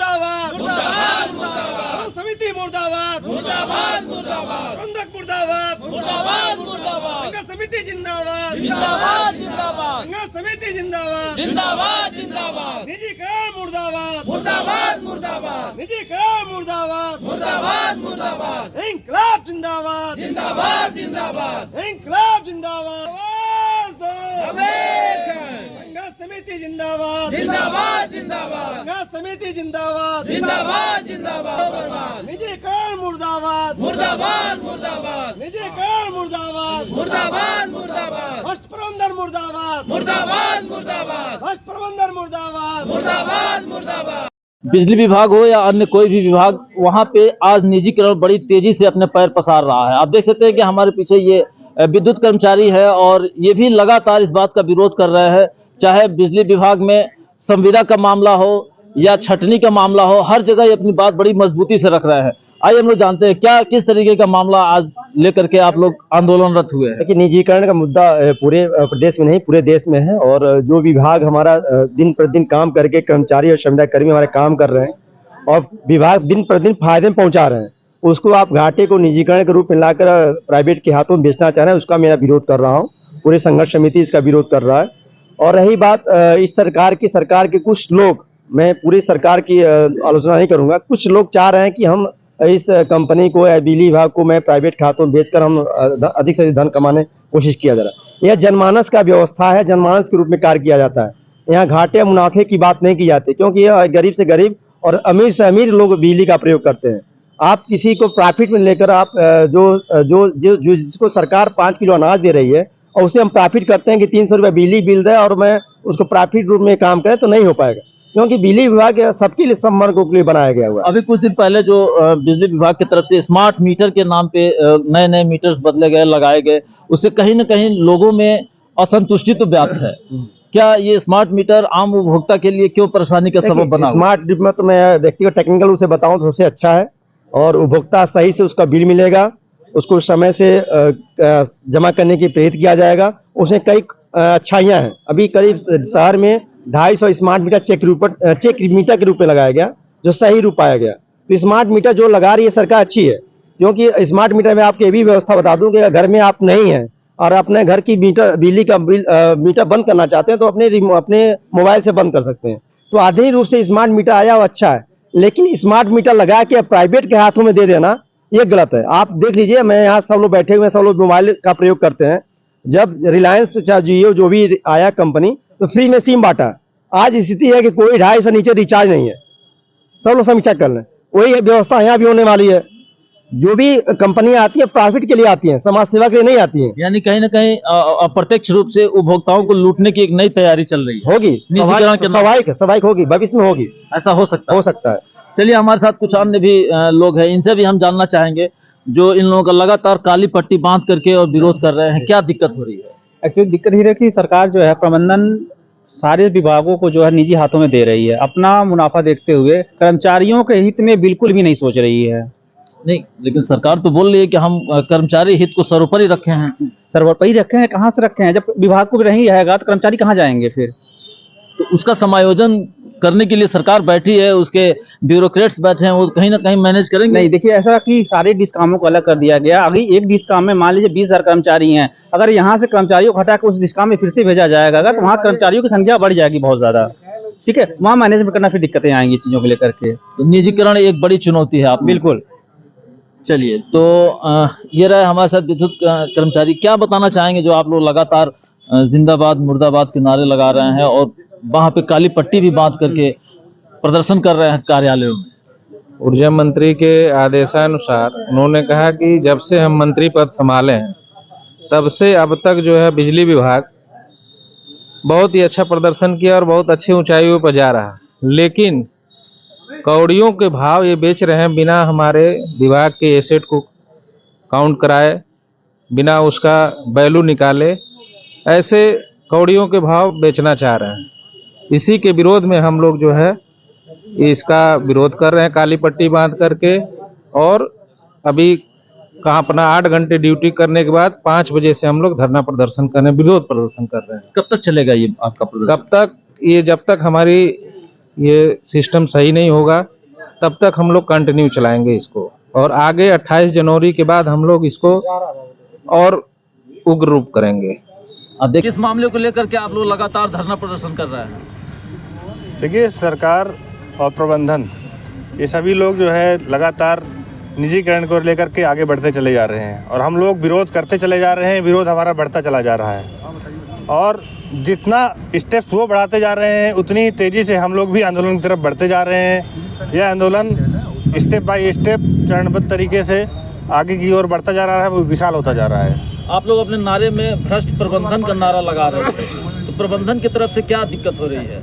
मुर्दाबाद मुर्दाबाद मुर्दाबाद समिति मुर्दाबाद मुर्दाबाद मुर्दाबाद प्रबंधक मुर्दाबाद मुर्दाबाद मुर्दाबाद संघर्ष समिति जिंदाबाद जिंदाबाद जिंदाबाद संघर्ष समिति जिंदाबाद जिंदाबाद जिंदाबाद निजीकरण मुर्दाबाद मुर्दाबाद मुर्दाबाद निजीकरण मुर्दाबाद मुर्दाबाद मुर्दाबाद इंकलाब जिंदाबाद जिंदाबाद जिंदाबाद इंकलाब जिंदाबाद आवाज दो हम एक हैं। संघर्ष समिति जिंदाबाद जिंदाबाद जिंदाबाद संघर्ष समिति जिंदाबाद जिंदाबाद जिंदाबाद निजीकरण मुर्दाबाद मुर्दाबाद मुर्दाबाद निजीकरण मुर्दाबाद मुर्दाबाद मुर्दाबाद भ्रष्ट प्रबंधन मुर्दाबाद मुर्दाबाद मुर्दाबाद भ्रष्ट प्रबंधन मुर्दाबाद मुर्दाबाद मुर्दाबाद। बिजली विभाग हो या अन्य कोई भी विभाग, वहां पे आज निजीकरण बड़ी तेजी से अपने पैर पसार रहा है। आप देख सकते हैं कि हमारे पीछे ये विद्युत कर्मचारी है और ये भी लगातार इस बात का विरोध कर रहे हैं, चाहे बिजली विभाग में संविदा का मामला हो या छटनी का मामला हो, हर जगह ये अपनी बात बड़ी मजबूती से रख रहे हैं। आइए हम लोग जानते हैं क्या किस तरीके का मामला आज लेकर के आप लोग आंदोलनरत हुए हैं। देखिए, निजीकरण का मुद्दा पूरे प्रदेश में नहीं, पूरे देश में है और जो विभाग हमारा दिन प्रतिदिन काम करके कर्मचारी और संविदा कर्मी हमारे काम कर रहे हैं और विभाग दिन प्रतिदिन फायदे में पहुंचा रहे हैं, उसको आप घाटे को निजीकरण के रूप में लाकर प्राइवेट के हाथों में बेचना चाह रहे हैं, उसका मेरा विरोध कर रहा हूँ। पूरे संघर्ष समिति इसका विरोध कर रहा है। और रही बात इस सरकार के कुछ लोग, मैं पूरी सरकार की आलोचना नहीं करूंगा, कुछ लोग चाह रहे हैं कि हम इस कंपनी को या बिजली विभाग को मैं प्राइवेट खातों में बेचकर हम अधिक से अधिक धन कमाने की कोशिश किया जा रहा है। यह जनमानस का व्यवस्था है, जनमानस के रूप में कार्य किया जाता है। यहाँ घाटे मुनाफे की बात नहीं की जाती, क्योंकि यह गरीब से गरीब और अमीर से अमीर लोग बिजली का प्रयोग करते हैं। आप किसी को प्रॉफिट में लेकर आप जिसको सरकार 5 किलो अनाज दे रही है और उसे हम प्रॉफिट करते हैं कि 300 रुपये बिजली बिल दे और मैं उसको प्रॉफिट रूप में काम करें, तो नहीं हो पाएगा, क्योंकि बिजली विभाग सबके लिए, सब वर्गों के लिए बनाया गया हुआ है। अभी कुछ दिन पहले जो बिजली विभाग की तरफ से स्मार्ट मीटर के नाम पे नए नए मीटर्स बदले गए, लगाए गए, उससे कहीं ना कहीं लोगों में असंतुष्टि तो व्याप्त है। क्या ये स्मार्ट मीटर आम उपभोक्ता के लिए क्यों परेशानी का सबब बना? स्मार्ट मीटर में तो मैं व्यक्तिगत टेक्निकल उसे बताऊं तो सबसे अच्छा है और उपभोक्ता सही से उसका बिल मिलेगा, उसको समय से जमा करने की प्रेरित किया जाएगा। उसमें कई अच्छाइयाँ हैं। अभी करीब शहर में 250 स्मार्ट मीटर चेक मीटर के रूप में लगाया गया, जो सही रूप पाया गया। तो स्मार्ट मीटर जो लगा रही है सरकार अच्छी है, क्योंकि स्मार्ट मीटर में आपको ये भी व्यवस्था बता दूं कि घर में आप नहीं हैं और अपने घर की बिजली का मीटर बंद करना चाहते हैं तो अपने मोबाइल से बंद कर सकते हैं। तो आधुनिक रूप से स्मार्ट मीटर आया वो अच्छा है, लेकिन स्मार्ट मीटर लगा के प्राइवेट के हाथों में दे देना ये गलत है। आप देख लीजिए, मैं यहाँ सब लोग बैठे हुए हैं, सब लोग मोबाइल का प्रयोग करते हैं। जब रिलायंस चाहे जियो जो भी आया कंपनी, तो फ्री में सिम बांटा। आज स्थिति है कि कोई 250 से नीचे रिचार्ज नहीं है, सब लोग समीक्षा कर लें। वही व्यवस्था यहाँ भी होने वाली है। जो भी कंपनियां आती है प्रॉफिट के लिए आती हैं, समाज सेवा के लिए नहीं आती हैं। यानी कहीं ना कहीं अप्रत्यक्ष रूप से उपभोक्ताओं को लूटने की एक नई तैयारी चल रही है। होगी, स्वाभाविक होगी, भविष्य में होगी, ऐसा हो सकता है। चलिए, हमारे साथ कुछ अन्य भी लोग हैं, इनसे भी हम जानना चाहेंगे, जो इन लोगों का लगातार काली पट्टी बांध करके और विरोध कर रहे हैं, क्या दिक्कत हो रही है? एक्चुअली दिक्कत ही है कि सरकार जो है प्रबंधन सारे विभागों को जो है निजी हाथों में दे रही है, अपना मुनाफा देखते हुए कर्मचारियों के हित में बिल्कुल भी नहीं सोच रही है। नहीं, लेकिन सरकार तो बोल रही है कि हम कर्मचारी हित को सर्वोपरि रखे हैं। सर्वोपरि रखे हैं, कहाँ से रखे हैं? जब विभाग को भी नहीं रहेगा तो कर्मचारी कहाँ जाएंगे फिर? तो उसका समायोजन करने के लिए सरकार बैठी है, उसके ब्यूरोक्रेट्स बैठे हैं, वो कहीं ना कहीं मैनेज करेंगे। नहीं, देखिए ऐसा कि सारे डिस्कामों को अलग कर दिया गया। अभी एक डिस्काम में मान लीजिए 20,000 कर्मचारी हैं, अगर यहाँ से कर्मचारियों को हटा कर उस डिस्काम में फिर से भेजा जाएगा तो वहाँ कर्मचारियों की संख्या बढ़ जाएगी बहुत ज्यादा। ठीक है, वहाँ मैनेजमेंट करना फिर दिक्कतें आएंगी चीजों को लेकर के। तो निजीकरण एक बड़ी चुनौती है। आप बिल्कुल। चलिए, तो ये रहे हमारे साथ विद्युत कर्मचारी। क्या बताना चाहेंगे जो आप लोग लगातार जिंदाबाद मुर्दाबाद के नारे लगा रहे हैं और वहां पे काली पट्टी भी बांध करके प्रदर्शन कर रहे हैं कार्यालयों में? ऊर्जा मंत्री के आदेशानुसार उन्होंने कहा कि जब से हम मंत्री पद संभाले हैं तब से अब तक जो है बिजली विभाग बहुत ही अच्छा प्रदर्शन किया और बहुत अच्छी ऊंचाइयों पर जा रहा, लेकिन कौड़ियों के भाव ये बेच रहे हैं बिना हमारे विभाग के एसेट को काउंट कराए, बिना उसका वैल्यू निकाले, ऐसे कौड़ियों के भाव बेचना चाह रहे हैं। इसी के विरोध में हम लोग जो है इसका विरोध कर रहे हैं काली पट्टी बांध करके। और अभी कहाँ अपना 8 घंटे ड्यूटी करने के बाद 5 बजे से हम लोग धरना प्रदर्शन करने, विरोध प्रदर्शन कर रहे हैं। कब तक चलेगा ये आपका प्रदर्शन? जब तक हमारी ये सिस्टम सही नहीं होगा, तब तक हम लोग कंटिन्यू चलाएंगे इसको, और आगे 28 जनवरी के बाद हम लोग इसको और उग्र रूप करेंगे। अब देखिए इस मामले को लेकर के आप लोग लगातार धरना प्रदर्शन कर रहे हैं। देखिए, सरकार और प्रबंधन ये सभी लोग जो है लगातार निजीकरण को लेकर के आगे बढ़ते चले जा रहे हैं और हम लोग विरोध करते चले जा रहे हैं। विरोध हमारा बढ़ता चला जा रहा है और जितना स्टेप्स वो बढ़ाते जा रहे हैं उतनी तेज़ी से हम लोग भी आंदोलन की तरफ बढ़ते जा रहे हैं। यह आंदोलन स्टेप बाय स्टेप चरणबद्ध तरीके से आगे की ओर बढ़ता जा रहा है, वो विशाल होता जा रहा है। आप लोग अपने नारे में भ्रष्ट प्रबंधन का नारा लगा रहे थे, तो प्रबंधन की तरफ से क्या दिक्कत हो रही है?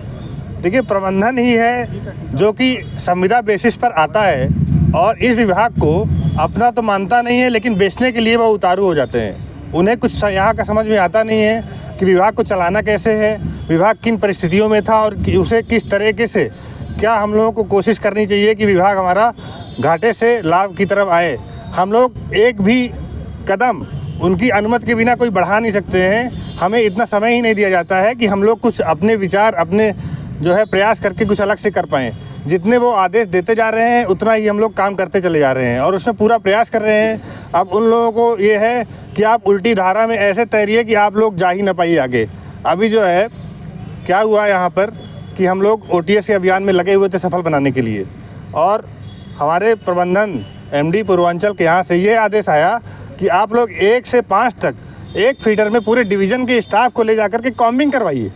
देखिए, प्रबंधन ही है जो कि संविदा बेसिस पर आता है और इस विभाग को अपना तो मानता नहीं है, लेकिन बेचने के लिए वो उतारू हो जाते हैं। उन्हें कुछ यहाँ का समझ में आता नहीं है कि विभाग को चलाना कैसे है, विभाग किन परिस्थितियों में था और उसे किस तरीके से क्या हम लोगों को कोशिश करनी चाहिए कि विभाग हमारा घाटे से लाभ की तरफ आए। हम लोग एक भी कदम उनकी अनुमति के बिना कोई बढ़ा नहीं सकते हैं। हमें इतना समय ही नहीं दिया जाता है कि हम लोग कुछ अपने विचार, अपने जो है प्रयास करके कुछ अलग से कर पाएँ। जितने वो आदेश देते जा रहे हैं उतना ही हम लोग काम करते चले जा रहे हैं और उसमें पूरा प्रयास कर रहे हैं। अब उन लोगों को ये है कि आप उल्टी धारा में ऐसे तैरिए कि आप लोग जा ही ना पाइए आगे। अभी जो है क्या हुआ यहाँ पर कि हम लोग OTS के अभियान में लगे हुए थे सफल बनाने के लिए, और हमारे प्रबंधन MD पूर्वांचल के यहाँ से ये आदेश आया कि आप लोग 1 से 5 तक एक फीडर में पूरे डिवीज़न के स्टाफ को ले जाकर के कॉम्बिंग करवाइए।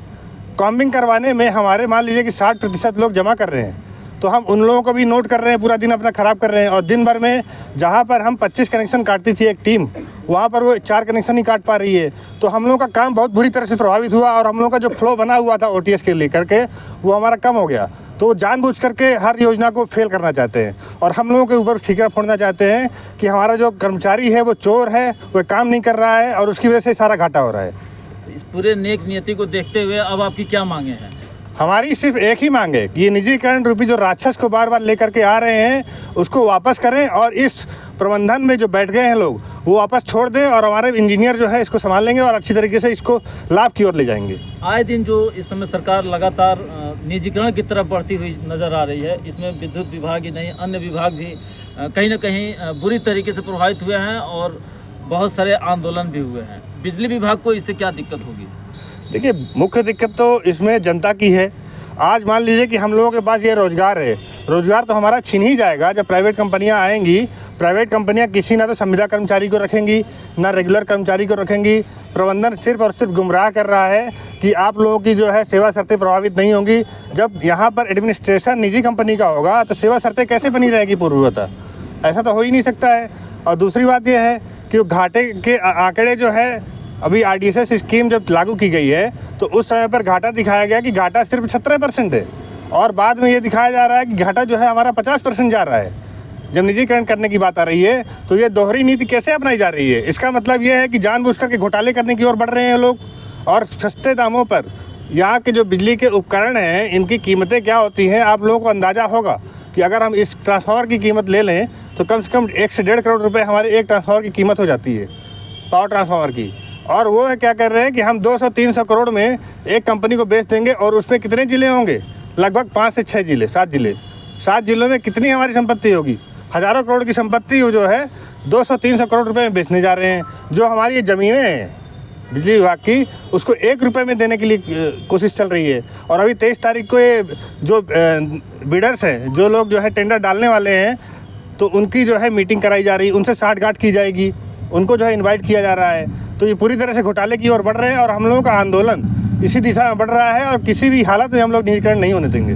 कॉम्बिंग करवाने में हमारे मान लीजिए कि 60% लोग जमा कर रहे हैं, तो हम उन लोगों को भी नोट कर रहे हैं, पूरा दिन अपना ख़राब कर रहे हैं। और दिन भर में जहाँ पर हम 25 कनेक्शन काटती थी एक टीम, वहाँ पर वो 4 कनेक्शन ही काट पा रही है। तो हम लोगों का काम बहुत बुरी तरह से प्रभावित हुआ और हम लोगों का जो फ्लो बना हुआ था OTS के लेकर के वो हमारा कम हो गया। तो वो जानबूझ करके हर योजना को फेल करना चाहते हैं और हम लोगों के ऊपर ठीकरा फोड़ना चाहते हैं कि हमारा जो कर्मचारी है वो चोर है, वो काम नहीं कर रहा है और उसकी वजह से सारा घाटा हो रहा है। इस पूरे नेक नियति को देखते हुए अब आपकी क्या मांगे हैं? हमारी सिर्फ एक ही मांग है कि ये निजीकरण रूपी जो राक्षस को बार बार लेकर के आ रहे हैं उसको वापस करें और इस प्रबंधन में जो बैठ गए हैं लोग वो वापस छोड़ दें और हमारे इंजीनियर जो है इसको संभाल लेंगे और अच्छी तरीके से इसको लाभ की ओर ले जाएंगे। आए दिन जो इस समय सरकार लगातार निजीकरण की तरफ बढ़ती हुई नज़र आ रही है, इसमें विद्युत विभाग ही नहीं अन्य विभाग भी कहीं ना कहीं बुरी तरीके से प्रभावित हुए हैं और बहुत सारे आंदोलन भी हुए हैं। बिजली विभाग को इससे क्या दिक्कत होगी? देखिए, मुख्य दिक्कत तो इसमें जनता की है। आज मान लीजिए कि हम लोगों के पास ये रोज़गार है, रोज़गार तो हमारा छीन ही जाएगा जब प्राइवेट कंपनियां आएंगी। प्राइवेट कंपनियां किसी ना तो संविदा कर्मचारी को रखेंगी ना रेगुलर कर्मचारी को रखेंगी। प्रबंधन सिर्फ और सिर्फ गुमराह कर रहा है कि आप लोगों की जो है सेवा शर्तें प्रभावित नहीं होंगी। जब यहाँ पर एडमिनिस्ट्रेशन निजी कंपनी का होगा तो सेवा शर्तें कैसे बनी रहेगी पूर्ववत? ऐसा तो हो ही नहीं सकता है। और दूसरी बात यह है कि घाटे के आंकड़े जो है अभी RDSS स्कीम जब लागू की गई है तो उस समय पर घाटा दिखाया गया कि घाटा सिर्फ 17% है और बाद में ये दिखाया जा रहा है कि घाटा जो है हमारा 50% जा रहा है। जब निजीकरण करने की बात आ रही है तो ये दोहरी नीति कैसे अपनाई जा रही है? इसका मतलब ये है कि जानबूझ करके घोटाले करने की ओर बढ़ रहे हैं लोग और सस्ते दामों पर यहाँ के जो बिजली के उपकरण हैं इनकी कीमतें क्या होती हैं आप लोगों को अंदाज़ा होगा कि अगर हम इस ट्रांसफार्मर की कीमत ले लें तो कम से कम 1 से 1.5 करोड़ रुपए हमारे एक ट्रांसफार्मर की कीमत हो जाती है, पावर ट्रांसफार्मर की। और वो है क्या कर रहे हैं कि हम 200-300 करोड़ में एक कंपनी को बेच देंगे और उसमें कितने ज़िले होंगे? लगभग 5 से 6 ज़िले, 7 ज़िले। 7 ज़िलों में कितनी हमारी संपत्ति होगी? हज़ारों करोड़ की संपत्ति जो है 200-300 करोड़ रुपए में बेचने जा रहे हैं। जो हमारी ये ज़मीनें हैं बिजली विभाग की उसको 1 रुपये में देने के लिए कोशिश चल रही है। और अभी 23 तारीख को ये जो बिडर्स हैं, जो लोग जो है टेंडर डालने वाले हैं, तो उनकी जो है मीटिंग कराई जा रही है, उनसे साठगांठ की जाएगी, उनको जो है इन्वाइट किया जा रहा है। तो ये पूरी तरह से घोटाले की ओर बढ़ रहे हैं और हम लोगों का आंदोलन इसी दिशा में बढ़ रहा है और किसी भी हालत में हम लोग निजीकरण नहीं होने देंगे।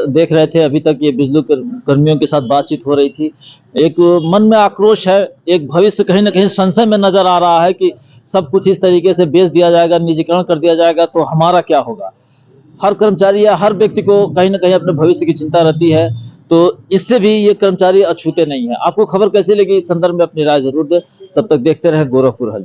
देख रहे थे अभी तक ये बिजली कर्मियों के साथ बातचीत हो रही थी। एक मन में आक्रोश है, एक भविष्य कहीं ना कहीं संशय में नजर आ रहा है कि सब कुछ इस तरीके से बेच दिया जाएगा, निजीकरण कर दिया जाएगा तो हमारा क्या होगा। हर कर्मचारी या हर व्यक्ति को कहीं ना कहीं अपने भविष्य की चिंता रहती है, तो इससे भी ये कर्मचारी अछूते नहीं है। आपको खबर कैसी लगी इस संदर्भ में अपनी राय जरूर दें। तब तक देखते रहे गोरखपुर हल।